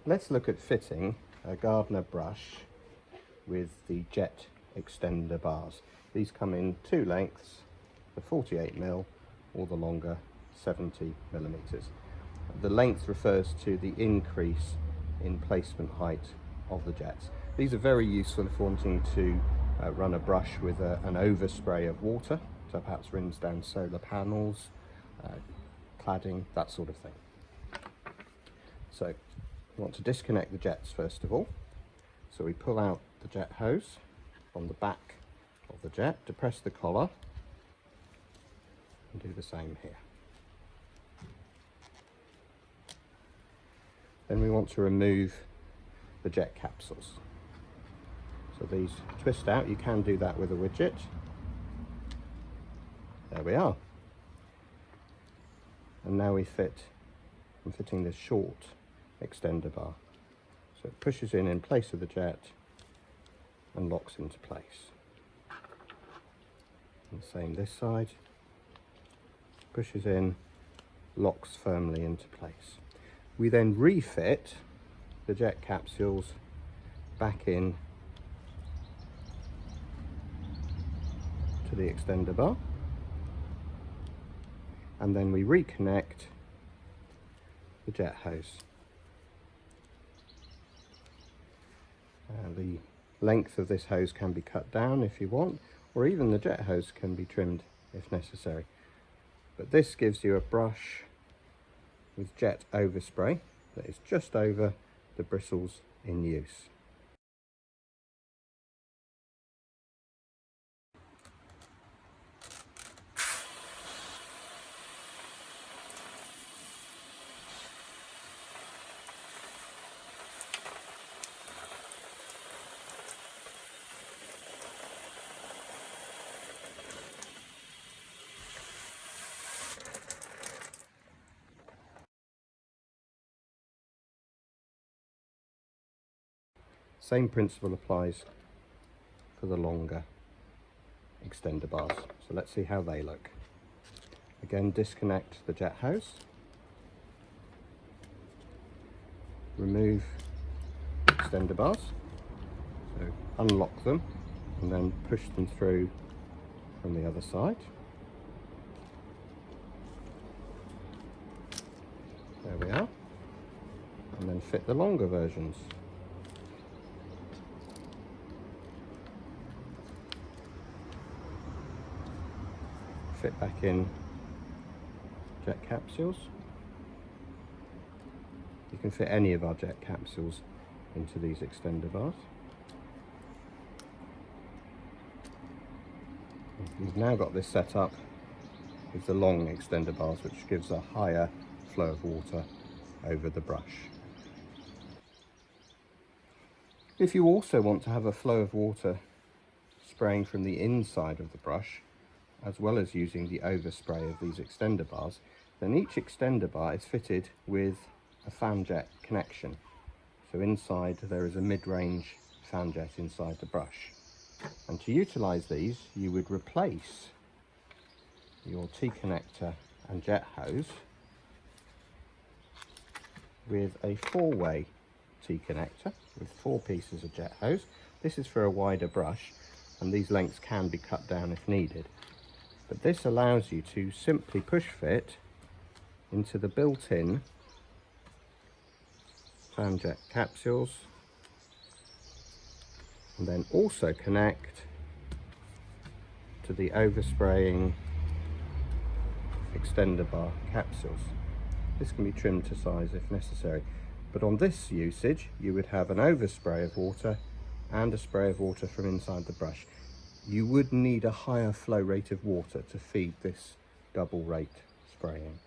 let's look at fitting a Gardiner brush with the Jet Extender Bars. These come in two lengths, the 48mm or the longer 70mm. The length refers to the increase in placement height of the jets. These are very useful if wanting to run a brush with an overspray of water, so perhaps rims down solar panels, cladding, that sort of thing. So we want to disconnect the jets first of all. So we pull out the jet hose from the back of the jet, depress the collar, and do the same here. Then we want to remove the jet capsules. So these twist out. You can do that with a widget. There we are. And now I'm fitting this short extender bar. So it pushes in place of the jet and locks into place. And same this side. Pushes in, locks firmly into place. We then refit the jet capsules back in to the extender bar, and then we reconnect the jet hose. The length of this hose can be cut down if you want, or even the jet hose can be trimmed if necessary. But this gives you a brush with jet overspray that is just over the bristles in use. Same principle applies for the longer extender bars. So let's see how they look. Again, disconnect the jet hose, remove extender bars, so unlock them and then push them through from the other side. There we are. And then fit the longer versions. Fit back in jet capsules. You can fit any of our jet capsules into these extender bars. We've now got this set up with the long extender bars, which gives a higher flow of water over the brush. If you also want to have a flow of water spraying from the inside of the brush, as well as using the overspray of these extender bars, then each extender bar is fitted with a fan jet connection. So inside there is a mid-range fan jet inside the brush. And to utilise these, you would replace your T-connector and jet hose with a four-way T-connector with 4 pieces of jet hose. This is for a wider brush, and these lengths can be cut down if needed. But this allows you to simply push fit into the built-in fan jet capsules, and then also connect to the overspraying extender bar capsules. This can be trimmed to size if necessary, but on this usage you would have an overspray of water and a spray of water from inside the brush. You would need a higher flow rate of water to feed this double rate spraying.